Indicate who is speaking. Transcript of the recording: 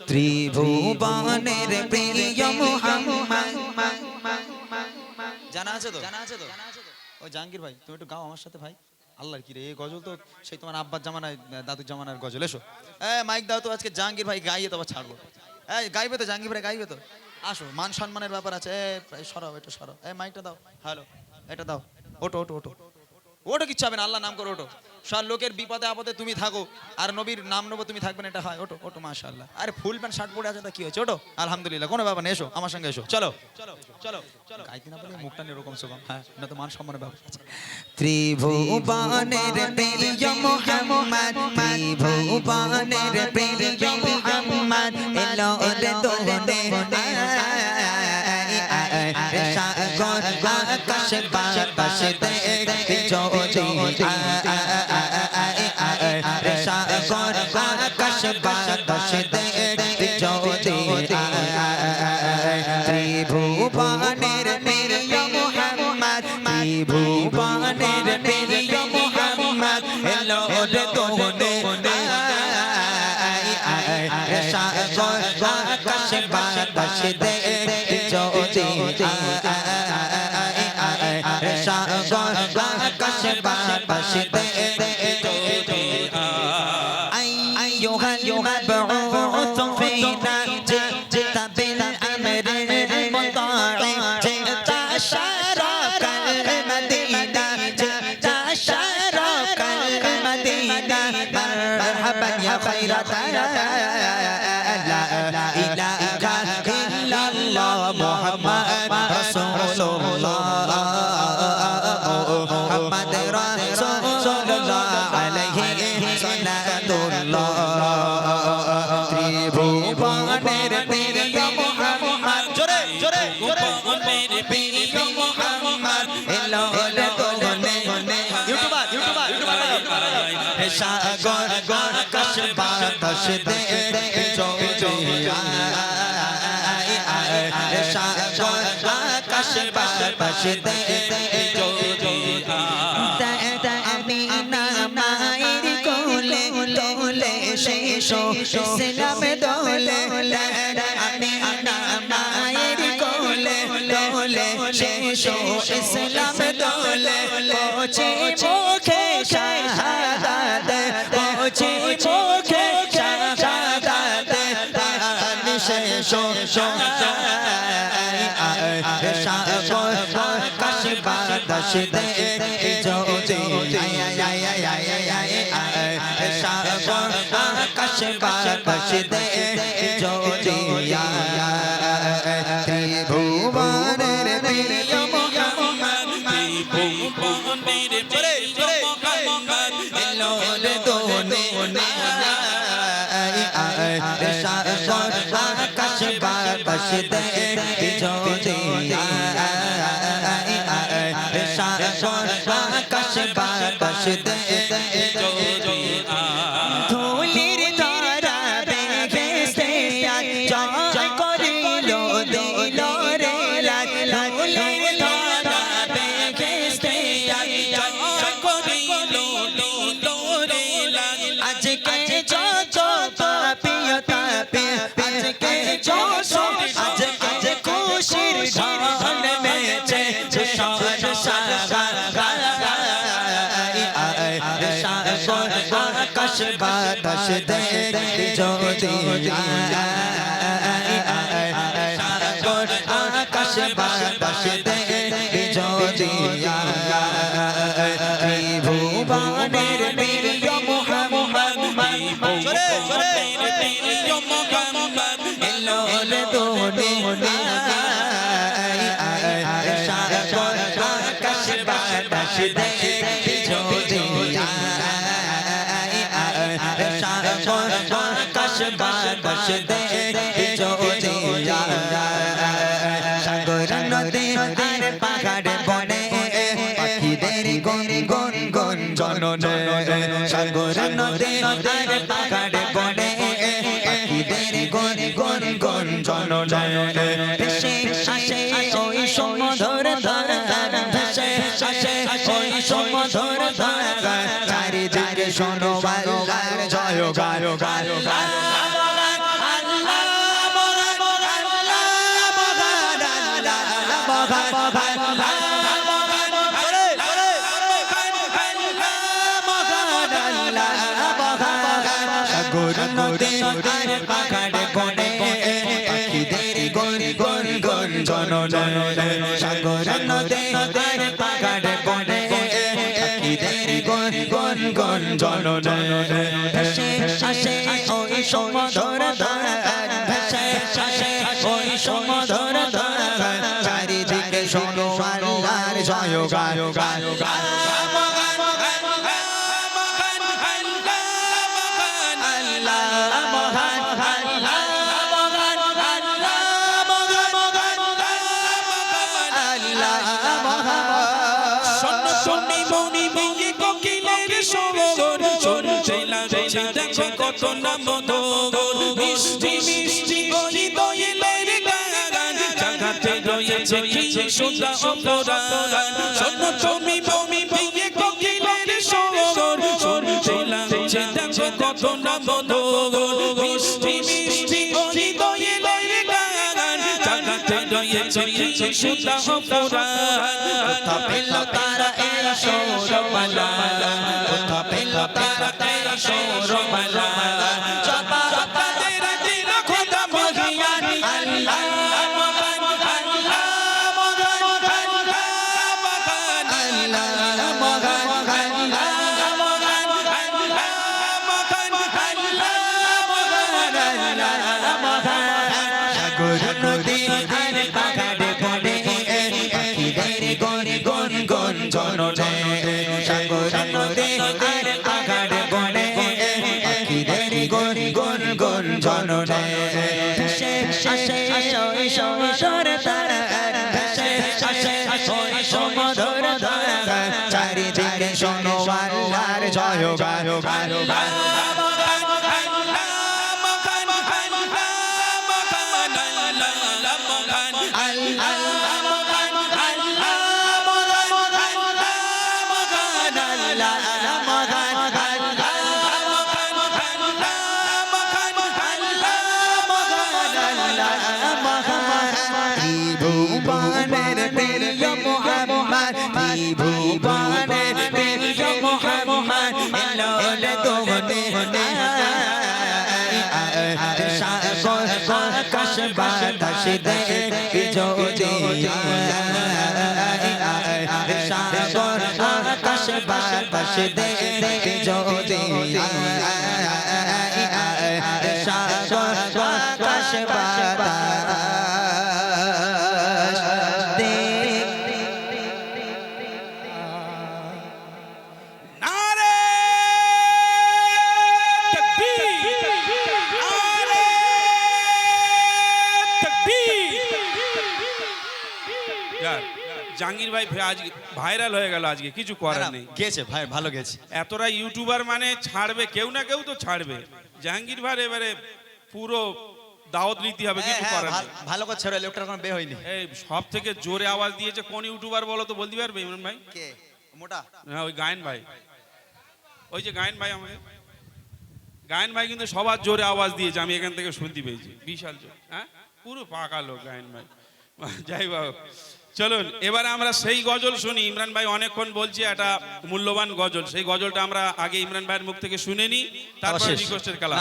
Speaker 1: ত্রিভুবনের প্রিয় মুহাম্মদ। জানা আছে তো? ওই জাহাঙ্গীর ভাই তুমি একটু গাও আমার সাথে ভাই। আল্লাহর কি রে, এই গজল তো সেই তোমার আব্বার জামানায় দাদুর জামানার গজল। এসো মাইক দাও তো, আজকে জাহাঙ্গীর ভাই গাইয়ে তো আবার ছাড়বো। গাইবে তো জাহাঙ্গীর ভাই, গাইবে তো। আসো, মান সম্মানের ব্যাপার আছে। সরাও, এটা সরাও। মাইকটা দাও। হ্যালো, এটা দাও। ওটো ওটো ওটো ওটো, কিচ্ছু হবে না, আল্লাহ নাম করো। ওটো, সব লোকের বিপদে আপদে তুমি থাকো, আর নবীর নাম নেবো তুমি থাকবেন, এটা হয়। ওটো ওটো, মাশাআল্লাহ। আরে ফুল প্যান্ট শার্ট পরে আছে তা কি হয়েছে? ওটো, আলহামদুলিল্লাহ, কোনো ব্যাপার নেই। এসো আমার সঙ্গে, এসো। চলো চলো চলো চলো। গাইতে না বলে মুখটা এরকম সোগাম, হ্যাঁ, না তো মান সম্মানের ব্যাপার আছে। ত্রিভুবনের প্রিয় মুহাম্মদ, ত্রিভুবনের প্রিয় মুহাম্মদ, এলো রে দোনে সাগর আকাশ বাতাস দেখতে জ্যোতি, সাগর আকাশ বাতাস দেখতে জ্যোতি। ত্রিভুবনের প্রিয় মুহাম্মদ, ত্রিভুবনের প্রিয় মুহাম্মদ, এলো রে দোনে সাগর আকাশ বাতাস দেখতে জ্যোতি, সাগর আকাশ বাতাস দেখতে জ্যোতি। আইয়ুহাল মাবউস ফিনা জিতা বিল আমরিল মুতা'i, জিতা শারাকাল মদিনা, জিতা শারাকাল মদিনা। মারহাবান ইয়া খায়রাতা লা ইলাহা ইল্লাল্লাহ মুহাম্মাদ রাসূলুল্লাহ, মুহাম্মদ রাসূলুল্লাহ আলাইহি সাল্লাতুল্লাহ। ত্রিভুবনের প্রিয় মুহাম্মদ, জোরে জোরে জোরে, ত্রিভুবনের প্রিয় মুহাম্মদ, এলো রে দোনে ইউটিউবার ইউটিউবার ইউটিউবার। সাগর আকাশ বাতাস দেখতে জ্যোতি, সাগর আকাশ বাতাস দেখতে জ্যোতি। আমি না মায়ের কোলে দোলে শেষো ইসলাম দোলে, আমি না মায়ের কোলে দোলে শেষো ইসলাম দোলে। পৌঁছে মুখে শাহাদাত, পৌঁছে মুখে শাহাদাত, শেষো সাগর আকাশ বাতাস দেখতে জ্যোতি, সাগর আকাশ বাতাস দেখতে জ্যোতি। ত্রিভুবনের প্রিয় মুহাম্মদ, ত্রিভুবনের প্রিয় মুহাম্মদ, এলো রে দোনে সাগর আকাশ বাতাস দেখতে জ্যোতি, সাগর আকাশ বাতাস দেখতে জ্যোতি। ধুলির ধারা বেহেশতে জয় করিল দিল রে লাল, ধুলির ধারা বেহেশতে জয় করিল দিল রে লাল। আজকে যত পাপিয় তাপি, আজকে যত আজকে খুশির ঢল নেমেছে, সাগর আকাশ বাতাস দেখতে জ্যোতি, সাগর আকাশ বাতাস দেখতে জ্যোতি। ত্রিভুবনের প্রিয় মুহাম্মদ, ত্রিভুবনের প্রিয় মুহাম্মদ, এলো রে দোনে সাগর আকাশ বাতাস দেখতে জ্যোতি, সাগর আকাশ বাতাস দেখতে জ্যোতি। সাগর নদী আর পাহাড় বনে পাখিদের গুন গুন গুন জননে, সাগর নদী আর পাহাড় বনে পাখিদের গুন গুন গুন জননে। ভেসে আসে ওই সমুদ্র ধারা, ভেসে আসে ওই সমুদ্র ধারা, চারিদিকে শোনো আল্লাহর জয়গান, আল্লাহ
Speaker 2: আর পাখাড়ে কোণে পাখিদের গন গন গন জননে সাগর নদে আর পাখাড়ে কোণে পাখিদের গন গন গন জননে ভেসে আসে ওই সমুদ্র ধার ভেসে আসে ওই সমুদ্র ধার চারিদিকে শোনো আল্লাহর জয়গান
Speaker 3: কত নাম মিষ্টি মিষ্টি ওই দোয়েলের গান জাগাতে রয়েছে কি সুন্দর অপরাণ শোনো তুমি বমি বিয়ে কোকিলের সুর শুনতে লাগছে দেখো কত নাম মিষ্টি মিষ্টি ওই দোয়েলের গান জাগাতে রয়েছে কি সুন্দর অপরাণ
Speaker 2: কোথা পেল তারা এই সৌরমালা কোথা পেল তারা এই সৌরমালা চাপা তাদের দিল খোদা মহিয়ান আল্লাহ মহান আল্লাহ মহান আল্লাহ মহান আল্লাহ মহান আল্লাহ মহান আল্লাহ মহান আল্লাহ মহান আল্লাহ মহান সাগর নদী আর পাখাড়ে কোণে পাখিদের গন গন গন জননে সাগর নদী আর পাখাড়ে কোণে পাখিদের গন গন গন জননে ভেসে আসে ওই সমুদ্র ধার ভেসে আসে ওই সমুদ্র ধার চারিদিকে শোনো আল্লাহর জয়গান ভুবনের প্রিয় মোহাম্মদ ভুবনের প্রিয় মোহাম্মদ এলো তোমনে সাগর আকাশ বাতাস দেখি যদি সাগর আকাশ বাতাস দেখি যদি সাগর আকাশ বাতাস
Speaker 3: জাহাঙ্গীর ভাই আজ ভাইরাল হয়ে গেল আজকে কিছু করার নেই
Speaker 1: গেছে ভাই ভালো গেছে
Speaker 3: এতটা ইউটিউবার মানে ছাড়বে কেউ না কেউ তো ছাড়বে জাহাঙ্গীর ভাই এবারে পুরো দাওয়াত নিতে হবে কিছু করার নেই
Speaker 1: ভালো করে ছেড়ে লোকটার কোনো বে হয়নি
Speaker 3: এই সব থেকে জোরে আওয়াজ দিয়েছে কোন ইউটিউবার বলো তো বলতে পারবে ইমরান ভাই
Speaker 1: কে মোটা
Speaker 3: হ্যাঁ ওই গায়ন ভাই ওই যে গায়ন ভাই আমাদের গায়ন ভাই কিন্তু সবার জোরে আওয়াজ দিয়েছে আমি এখান থেকে শুনতে পেয়েছি বিশাল জোর হ্যাঁ পুরো পাকা লোক গায়ন ভাই যাই বাবু চলুন এবারে আমরা সেই গজল শুনি ইমরান ভাই অনেকক্ষণ বলছে একটা মূল্যবান গজল সেই গজলটা আমরা আগে ইমরান ভাইয়ের মুখ থেকে শুনে নিই তারপর রিকোয়েস্টের কালাম